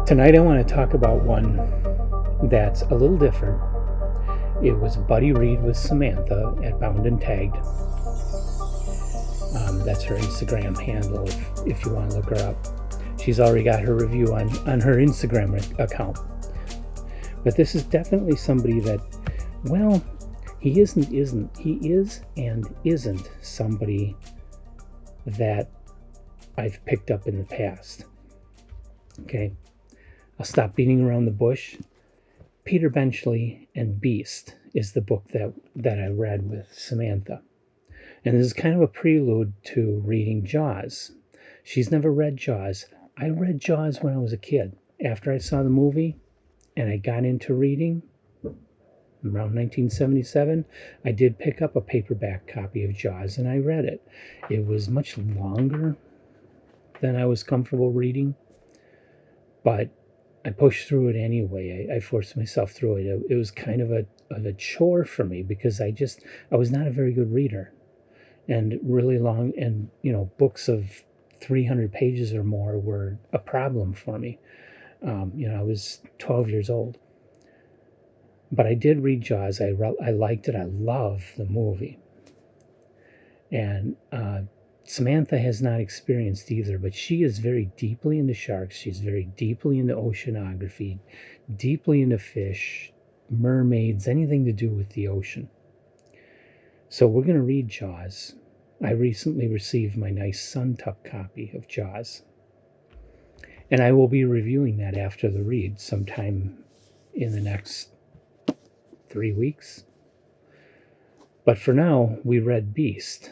Tonight I want to talk about one that's a little different. It was Buddy Reed with Samantha at Bound and Tagged. That's her Instagram handle if you want to look her up. She's already got her review on her Instagram account. But this is definitely somebody that, well, he is and isn't somebody that I've picked up in the past. Okay, I'll stop beating around the bush. Peter Benchley and Beast is the book that I read with Samantha. And this is kind of a prelude to reading Jaws. She's never read Jaws. I read Jaws when I was a kid. After I saw the movie and I got into reading, around 1977, I did pick up a paperback copy of Jaws and I read it. It was much longer than I was comfortable reading, but I pushed through it anyway. I forced myself through it. It was kind of a chore for me because I was not a very good reader. And really long, and books of 300 pages or more were a problem for me. I was 12 years old. But I did read Jaws. I liked it. I love the movie. And Samantha has not experienced either, but she is very deeply into sharks. She's very deeply into oceanography, deeply into fish, mermaids, anything to do with the ocean. So we're going to read Jaws. I recently received my nice Sun-Tuck copy of Jaws. And I will be reviewing that after the read sometime in the next 3 weeks. But for now, we read Beast.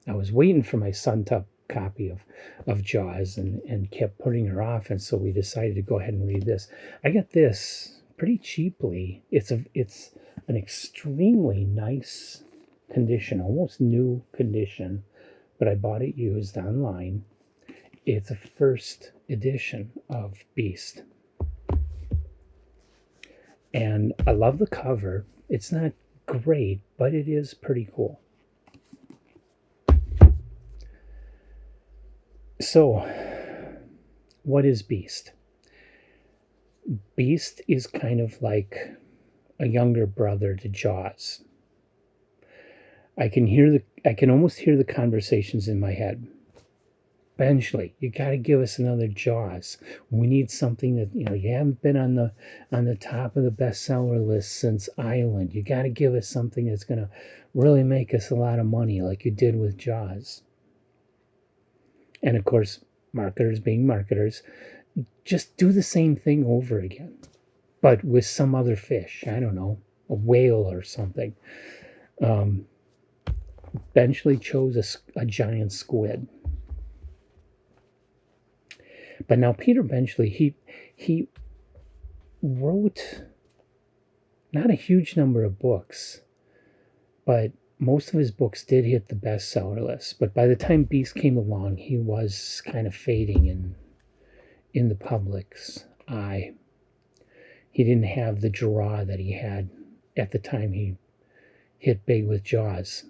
I was waiting for my Sun-Tuck copy of Jaws and kept putting her off, and so we decided to go ahead and read this. I got this pretty cheaply. It's an extremely nice condition, almost new condition, but I bought it used online. It's a first edition of Beast. And I love the cover. It's not great, but it is pretty cool. So, what is Beast? Beast is kind of like a younger brother to Jaws. I can almost hear the conversations in my head. Benchley, you got to give us another Jaws. We need something that, you haven't been on the top of the bestseller list since Island. You got to give us something that's going to really make us a lot of money like you did with Jaws. And of course, marketers being marketers, just do the same thing over again, but with some other fish. I don't know, a whale or something. Benchley chose a giant squid. But now Peter Benchley, he wrote not a huge number of books, but most of his books did hit the bestseller list. But by the time Beast came along, he was kind of fading in the public's eye. He didn't have the draw that he had at the time he hit big with Jaws.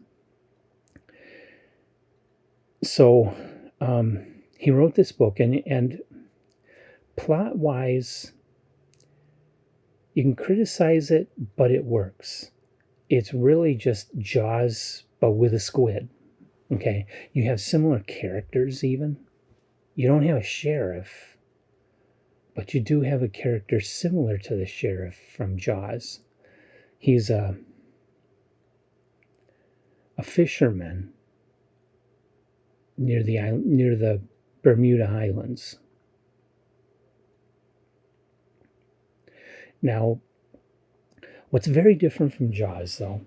So he wrote this book, and plot-wise, you can criticize it, but it works. It's really just Jaws, but with a squid. Okay, you have similar characters even. You don't have a sheriff, but you do have a character similar to the sheriff from Jaws. He's a fisherman near the Bermuda Islands. Now, what's very different from Jaws, though,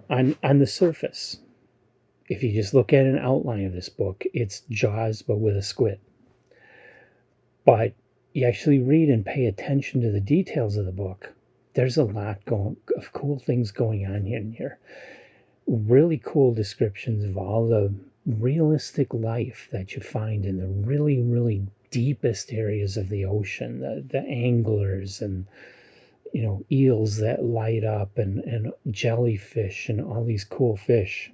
on the surface, if you just look at an outline of this book, it's Jaws, but with a squid. But you actually read and pay attention to the details of the book, there's a lot of cool things going on in here. Really cool descriptions of all the realistic life that you find in the really, really deepest areas of the ocean, the anglers and eels that light up and jellyfish and all these cool fish.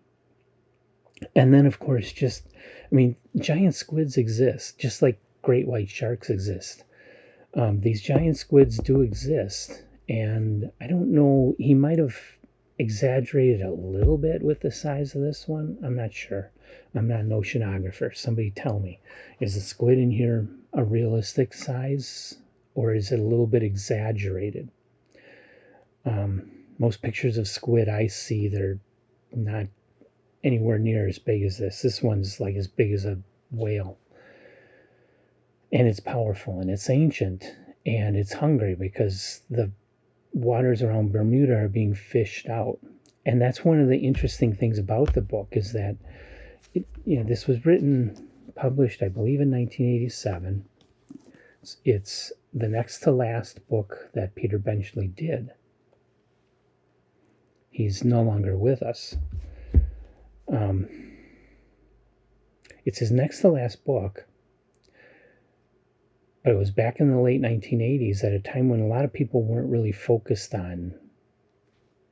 And then, of course, giant squids exist, just like great white sharks exist. These giant squids do exist, and I don't know, he might have exaggerated a little bit with the size of this one. I'm not sure. I'm not an oceanographer. Somebody tell me, is the squid in here a realistic size, or is it a little bit exaggerated? Most pictures of squid I see, they're not anywhere near as big as this. This one's like as big as a whale. And it's powerful, and it's ancient, and it's hungry because the waters around Bermuda are being fished out. And that's one of the interesting things about the book, is that this was published, I believe, in 1987. It's the next to last book that Peter Benchley did. He's no longer with us. It's his next to last book, but it was back in the late 1980s, at a time when a lot of people weren't really focused on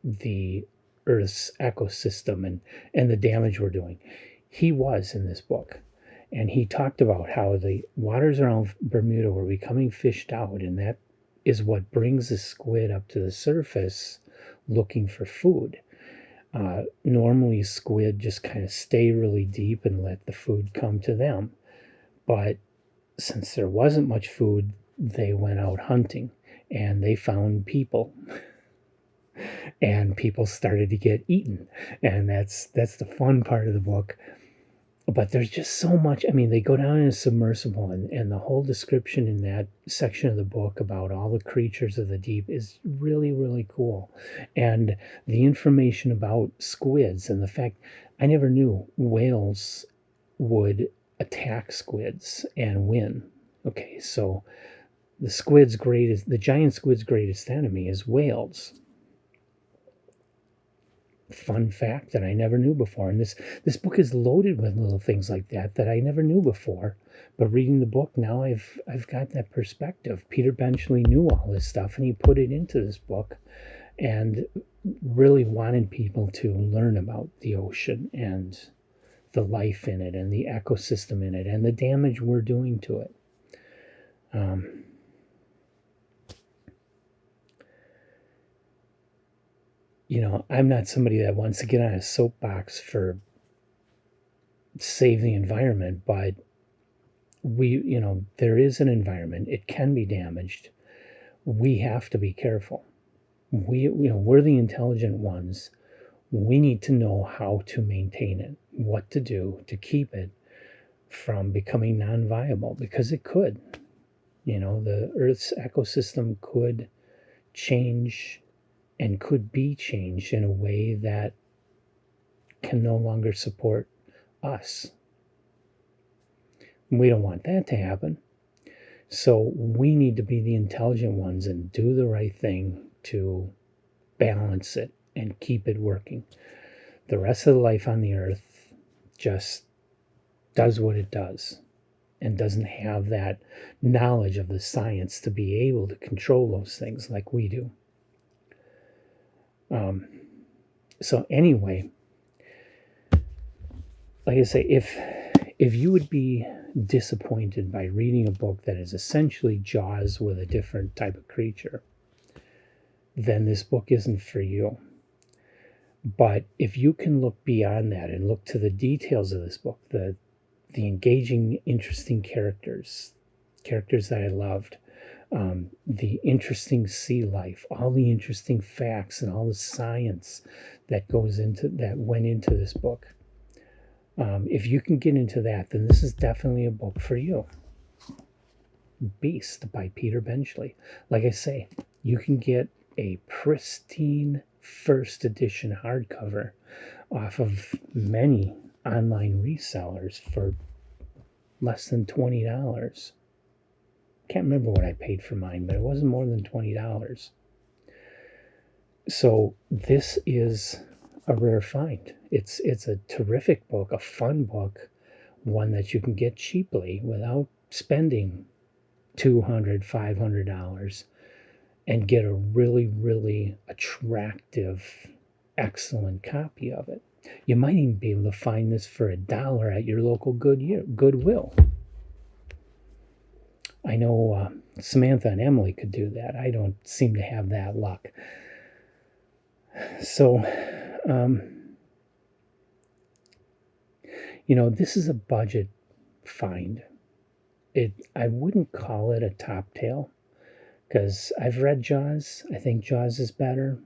the Earth's ecosystem and the damage we're doing. He was in this book, and he talked about how the waters around Bermuda were becoming fished out, and that is what brings the squid up to the surface looking for food. Normally, squid just kind of stay really deep and let the food come to them. But since there wasn't much food, they went out hunting, and they found people. And people started to get eaten. And that's the fun part of the book. But there's just so much. I mean, they go down in a submersible, and the whole description in that section of the book about all the creatures of the deep is really, really cool. And the information about squids, and the fact, I never knew whales would attack squids and win. Okay, so the giant squid's greatest enemy is whales. Fun fact that I never knew before. And this book is loaded with little things like that I never knew before. But reading the book now, I've got that perspective. Peter Benchley knew all this stuff, and he put it into this book, and really wanted people to learn about the ocean and the life in it and the ecosystem in it and the damage we're doing to it. I'm not somebody that wants to get on a soapbox for save the environment, but there is an environment. It can be damaged. We have to be careful. We're the intelligent ones. We need to know how to maintain it, what to do to keep it from becoming non-viable, because it could. The Earth's ecosystem could change and could be changed in a way that can no longer support us. We don't want that to happen. So we need to be the intelligent ones and do the right thing to balance it and keep it working. The rest of the life on the earth just does what it does and doesn't have that knowledge of the science to be able to control those things like we do. So anyway, like I say, if you would be disappointed by reading a book that is essentially Jaws with a different type of creature, then this book isn't for you. But if you can look beyond that and look to the details of this book, the engaging, interesting characters that I loved, the interesting sea life, all the interesting facts and all the science that went into this book. If you can get into that, then this is definitely a book for you. Beast by Peter Benchley. Like I say, you can get a pristine first edition hardcover off of many online resellers for less than $20. Can't remember what I paid for mine, but it wasn't more than $20. So this is a rare find. It's a terrific book, a fun book, one that you can get cheaply without spending $200, $500, and get a really, really attractive, excellent copy of it. You might even be able to find this for $1 at your local Goodwill. I know Samantha and Emily could do that. I don't seem to have that luck. So, this is a budget find. I wouldn't call it a top tale because I've read Jaws. I think Jaws is better.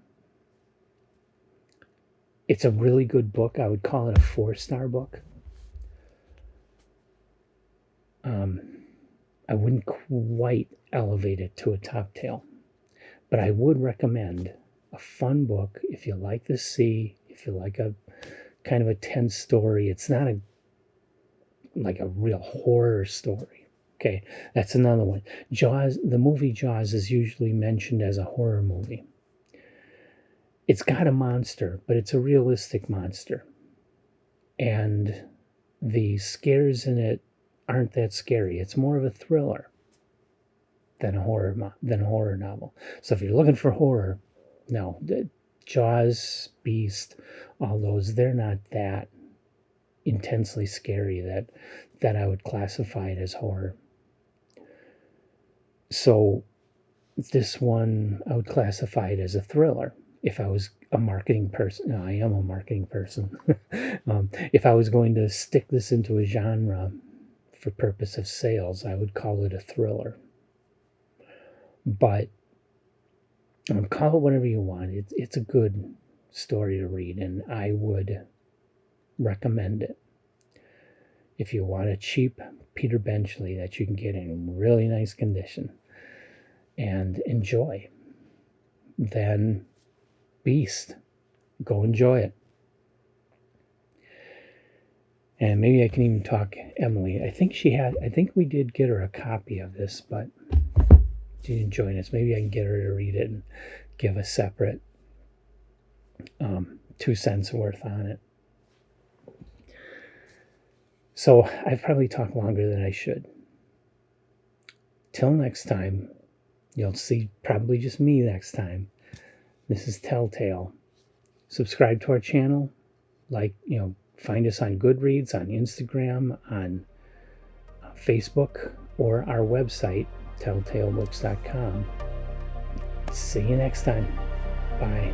It's a really good book. I would call it a 4-star book. I wouldn't quite elevate it to a top tale, but I would recommend a fun book if you like the sea, if you like a kind of a tense story. It's not like a real horror story. Okay, that's another one. Jaws, the movie Jaws is usually mentioned as a horror movie. It's got a monster, but it's a realistic monster. And the scares in it aren't that scary. It's more of a thriller than a horror novel. So if you're looking for horror, no, Jaws, Beast, all those, they're not that intensely scary that I would classify it as horror. So this one, I would classify it as a thriller. If I was a marketing person, no, I am a marketing person. If I was going to stick this into a genre for purpose of sales, I would call it a thriller. But call it whatever you want. It's a good story to read, and I would recommend it. If you want a cheap Peter Benchley that you can get in really nice condition and enjoy, then Beast, go enjoy it. And maybe I can even talk Emily. I think we did get her a copy of this, but she didn't join us. Maybe I can get her to read it and give a separate 2 cents worth on it. So I've probably talked longer than I should. Till next time, you'll see probably just me next time. This is Telltale. Subscribe to our channel. Find us on Goodreads, on Instagram, on Facebook, or our website, telltalebooks.com. See you next time. Bye.